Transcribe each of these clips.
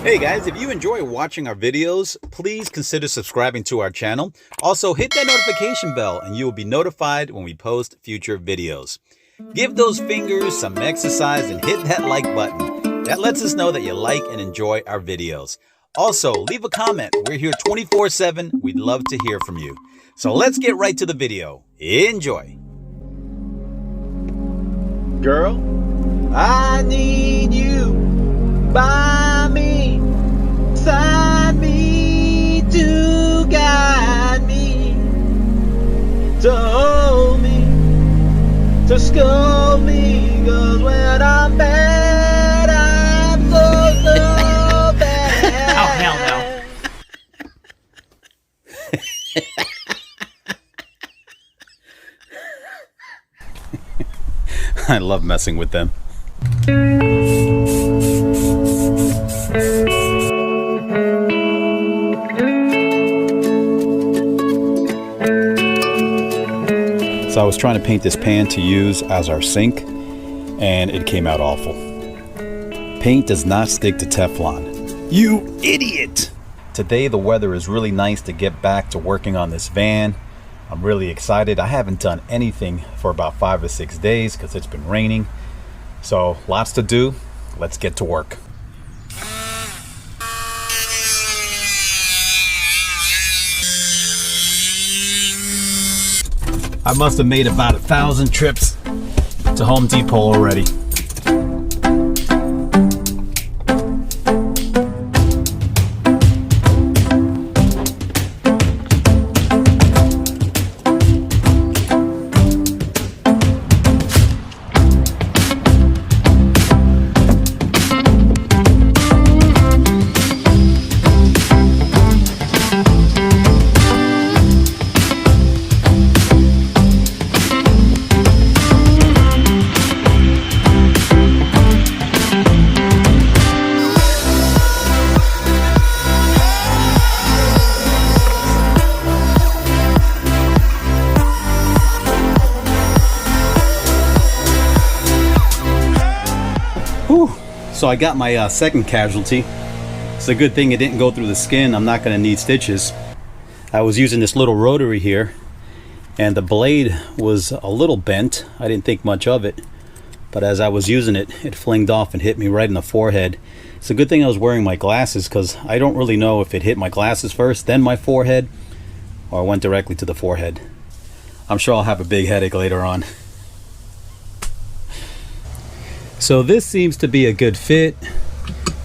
Hey guys, if you enjoy watching our videos, please consider subscribing to our channel. Also, hit that notification bell and you will be notified when we post future videos. Give those fingers some exercise and hit that like button. That lets us know that you like and enjoy our videos. Also, leave a comment. We're here 24/7. We'd love to hear from you. So let's get right to the video. Enjoy. Girl, I need you by me, beside me, to guide me, to hold me, to scold me, 'cause when I'm bad, I'm so bad. Oh, hell no. I love messing with them. So I was trying to paint this pan to use as our sink, and it came out awful. Paint does not stick to Teflon. You idiot! Today the weather is really nice to get back to working on this van. I'm really excited. I haven't done anything for about 5 or 6 days because it's been raining. So lots to do. Let's get to work. I must have made about 1,000 trips to Home Depot already. So I got my second casualty. It's a good thing it didn't go through the skin. I'm not going to need stitches. I was using this little rotary here, and the blade was a little bent. I didn't think much of it, but as I was using it, it flinged off and hit me right in the forehead. It's a good thing I was wearing my glasses, because I don't really know if it hit my glasses first, then my forehead, or went directly to the forehead. I'm sure I'll have a big headache later on. So this seems to be a good fit.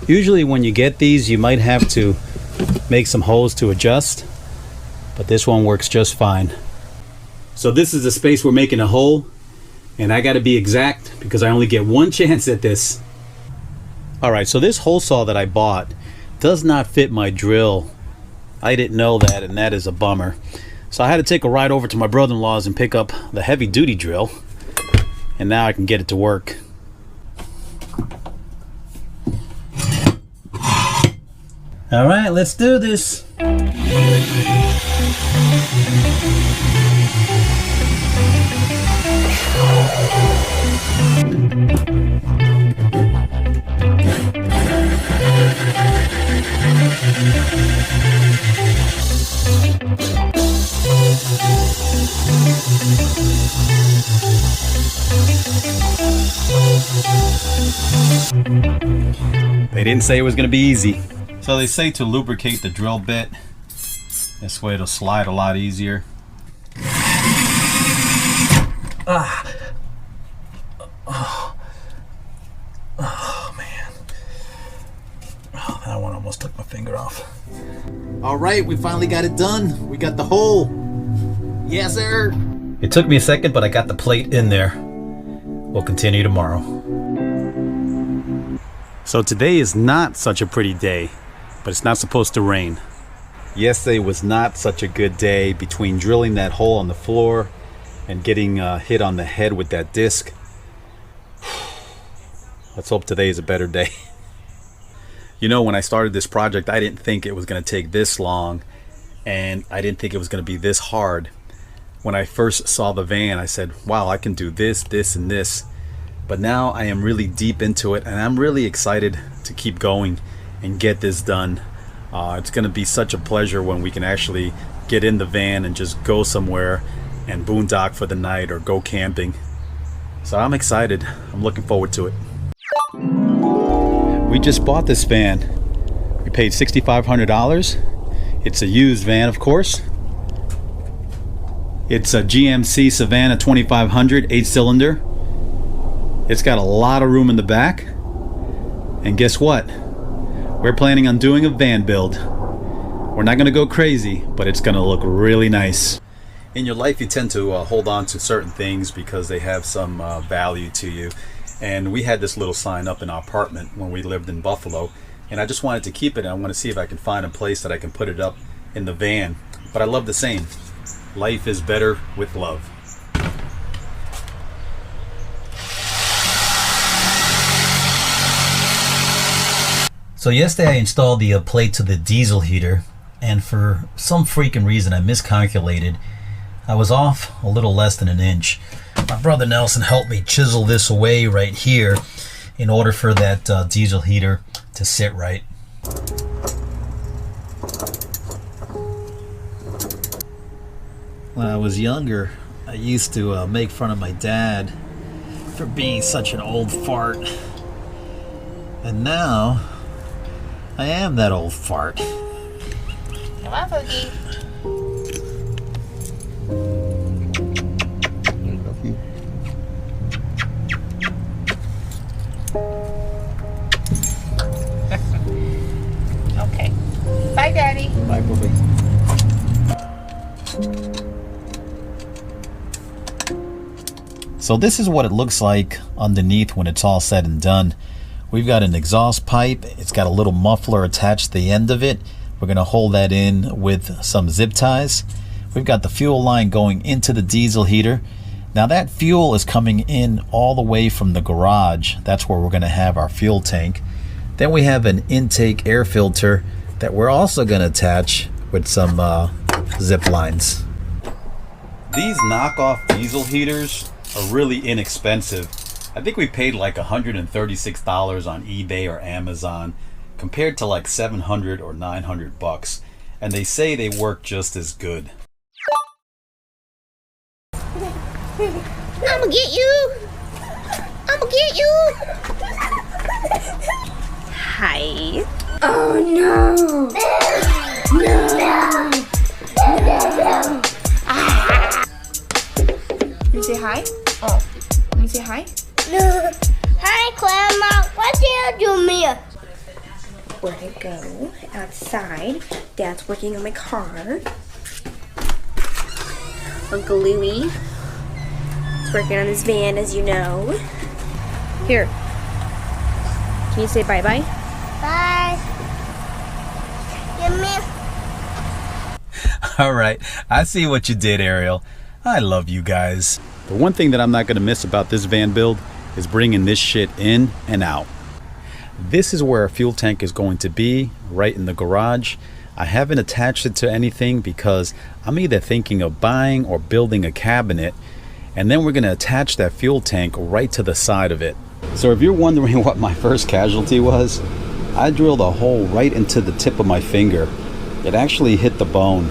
Usually when you get these, you might have to make some holes to adjust, but this one works just fine. So this is the space we're making a hole, and I got to be exact because I only get one chance at this. Alright, so this hole saw that I bought does not fit my drill. I didn't know that, and that is a bummer. So I had to take a ride over to my brother-in-law's and pick up the heavy-duty drill, and now I can get it to work. All right, let's do this. They didn't say it was going to be easy. So they say to lubricate the drill bit. This way it'll slide a lot easier. Ah. Oh man. Oh, that one almost took my finger off. All right, we finally got it done. We got the hole. Yes, sir. It took me a second, but I got the plate in there. We'll continue tomorrow. So today is not such a pretty day, but it's not supposed to rain. Yesterday was not such a good day between drilling that hole on the floor and getting hit on the head with that disc. Let's hope today is a better day. You know, when I started this project, I didn't think it was going to take this long, and I didn't think it was going to be this hard. When I first saw the van, I said, wow, I can do this, this, and this. But now I am really deep into it, and I'm really excited to keep going and get this done. It's going to be such a pleasure when we can actually get in the van and just go somewhere and boondock for the night or go camping. So I'm excited. I'm looking forward to it. We just bought this van. We paid $6,500. It's a used van, of course. It's a GMC Savannah 2500 8-cylinder. It's got a lot of room in the back. And guess what? We're planning on doing a van build. We're not going to go crazy, but it's going to look really nice. In your life, you tend to hold on to certain things because they have some value to you. And we had this little sign up in our apartment when we lived in Buffalo, and I just wanted to keep it, and I want to see if I can find a place that I can put it up in the van. But I love the saying, life is better with love. So yesterday I installed the plate to the diesel heater, and for some freaking reason I miscalculated. I was off a little less than an inch. My brother Nelson helped me chisel this away right here in order for that diesel heater to sit right. When I was younger, I used to make fun of my dad for being such an old fart. And now, I am that old fart. Come on, Pookie. Okay. Bye, Daddy. Bye, Bobby. So this is what it looks like underneath when it's all said and done. We've got an exhaust pipe. It's got a little muffler attached to the end of it. We're going to hold that in with some zip ties. We've got the fuel line going into the diesel heater. Now that fuel is coming in all the way from the garage. That's where we're going to have our fuel tank. Then we have an intake air filter that we're also going to attach with some zip lines. These knockoff diesel heaters are really inexpensive. I think we paid like $136 on eBay or Amazon compared to like $700 or $900, and they say they work just as good. I'ma get you. I'ma get you. Hi. Oh no! No! You say hi? Oh. You say hi? No! Hi, Grandma. What did you do me? Where'd I go? Outside. Dad's working on my car. Uncle Louie is working on his van, as you know. Here. Can you say bye-bye? Bye. Give me. All right, I see what you did, Ariel. I love you guys. The one thing that I'm not going to miss about this van build is bringing this shit in and out. This is where our fuel tank is going to be, right in the garage. I haven't attached it to anything because I'm either thinking of buying or building a cabinet, and then we're going to attach that fuel tank right to the side of it. So if you're wondering what my first casualty was, I drilled a hole right into the tip of my finger. It actually hit the bone.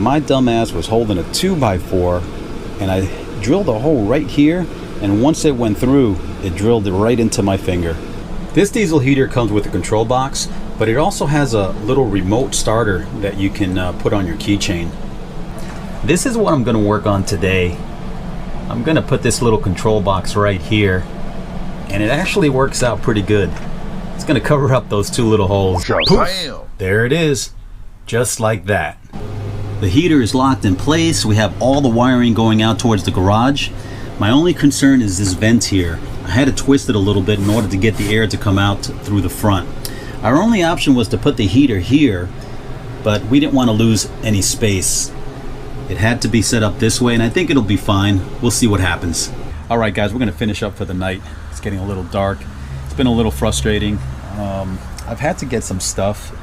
My dumbass was holding a 2x4 and I drilled a hole right here, and once it went through, it drilled it right into my finger. This diesel heater comes with a control box, but it also has a little remote starter that you can put on your keychain. This is what I'm going to work on today. I'm going to put this little control box right here, and it actually works out pretty good. It's going to cover up those two little holes. Poof! There it is, just like that. The heater is locked in place. We have all the wiring going out towards the garage. My only concern is this vent here. I had to twist it a little bit in order to get the air to come out through the front. Our only option was to put the heater here, but we didn't want to lose any space. It had to be set up this way, and I think it'll be fine. We'll see what happens. All right, guys, we're going to finish up for the night. It's getting a little dark. It's been a little frustrating. I've had to get some stuff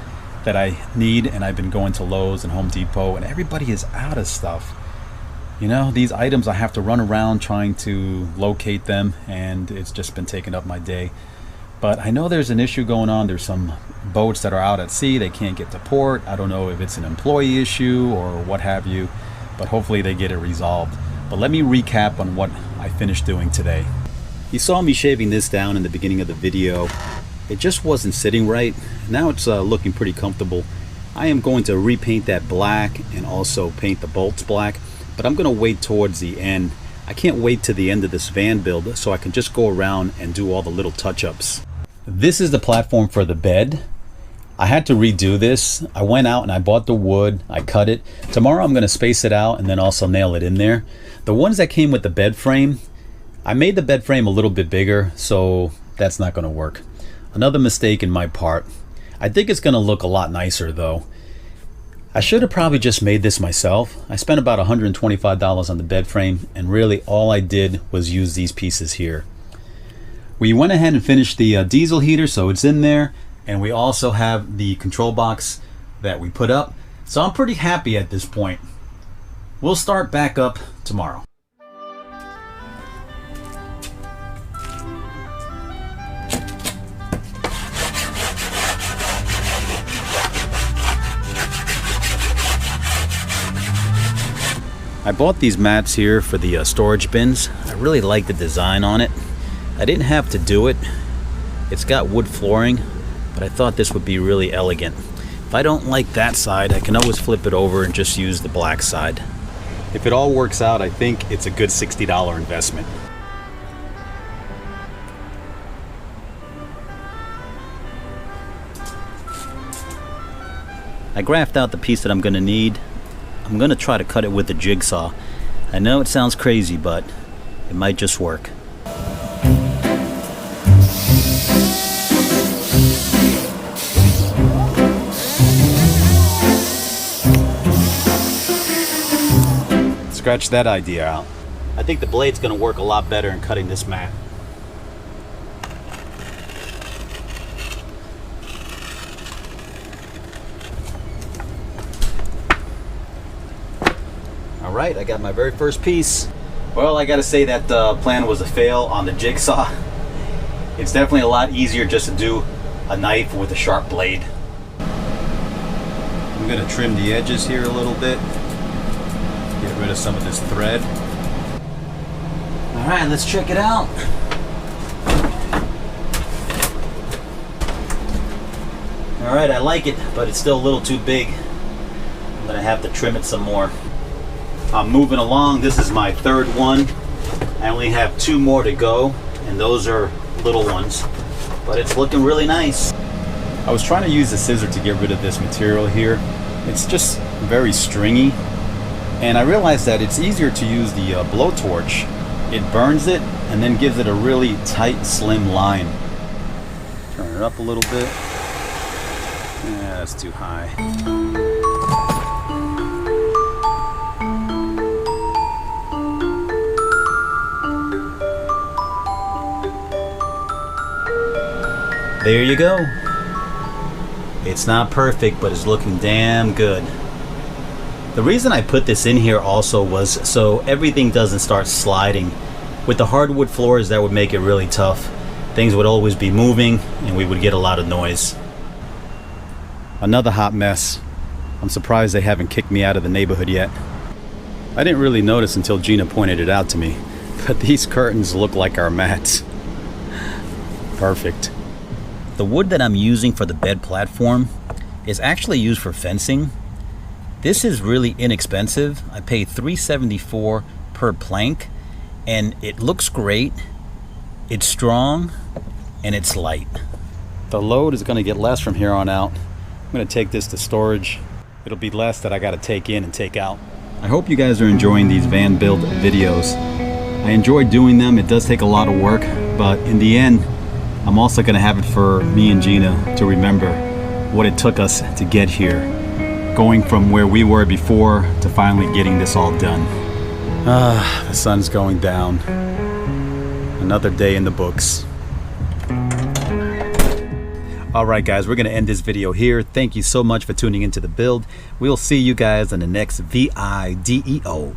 that I need, and I've been going to Lowe's and Home Depot, and everybody is out of stuff. You know, these items, I have to run around trying to locate them, and it's just been taking up my day. But I know there's an issue going on. There's some boats that are out at sea. They can't get to port. I don't know if it's an employee issue or what have you, but hopefully they get it resolved. But let me recap on what I finished doing today. You saw me shaving this down in the beginning of the video. It just wasn't sitting right. Now it's looking pretty comfortable. I am going to repaint that black and also paint the bolts black, but I'm going to wait towards the end. I can't wait to the end of this van build so I can just go around and do all the little touch-ups. This is the platform for the bed. I had to redo this. I went out and I bought the wood, I cut it. Tomorrow I'm going to space it out and then also nail it in there. The ones that came with the bed frame, I made the bed frame a little bit bigger, so that's not going to work. Another mistake in my part. I think it's going to look a lot nicer though. I should have probably just made this myself. I spent about $125 on the bed frame, and really all I did was use these pieces here. We went ahead and finished the diesel heater, so it's in there, and we also have the control box that we put up. So I'm pretty happy at this point. We'll start back up tomorrow. I bought these mats here for the storage bins. I really like the design on it. I didn't have to do it. It's got wood flooring, but I thought this would be really elegant. If I don't like that side, I can always flip it over and just use the black side. If it all works out, I think it's a good $60 investment. I graphed out the piece that I'm going to need. I'm going to try to cut it with a jigsaw. I know it sounds crazy, but it might just work. Scratch that idea out. I think the blade's going to work a lot better in cutting this mat. Alright, I got my very first piece. Well, I gotta say that plan was a fail on the jigsaw. It's definitely a lot easier just to do a knife with a sharp blade. I'm gonna trim the edges here a little bit. Get rid of some of this thread. Alright, let's check it out. Alright, I like it, but it's still a little too big. I'm gonna have to trim it some more. I'm moving along. This is my third one. I only have 2 more to go, and those are little ones, but it's looking really nice. I was trying to use the scissor to get rid of this material here. It's just very stringy, and I realized that it's easier to use the blowtorch. It burns it and then gives it a really tight, slim line. Turn it up a little bit. Yeah, that's too high. There you go. It's not perfect, but it's looking damn good. The reason I put this in here also was so everything doesn't start sliding. With the hardwood floors, that would make it really tough. Things would always be moving and we would get a lot of noise. Another hot mess. I'm surprised they haven't kicked me out of the neighborhood yet. I didn't really notice until Gina pointed it out to me, but these curtains look like our mats. Perfect. The wood that I'm using for the bed platform is actually used for fencing. This is really inexpensive. I paid $3.74 per plank, and it looks great. It's strong and it's light. The load is going to get less from here on out. I'm going to take this to storage. It'll be less that I got to take in and take out. I hope you guys are enjoying these van build videos. I enjoy doing them. It does take a lot of work, but in the end, I'm also going to have it for me and Gina to remember what it took us to get here. Going from where we were before to finally getting this all done. The sun's going down. Another day in the books. Alright guys, we're going to end this video here. Thank you so much for tuning into the build. We'll see you guys in the next video.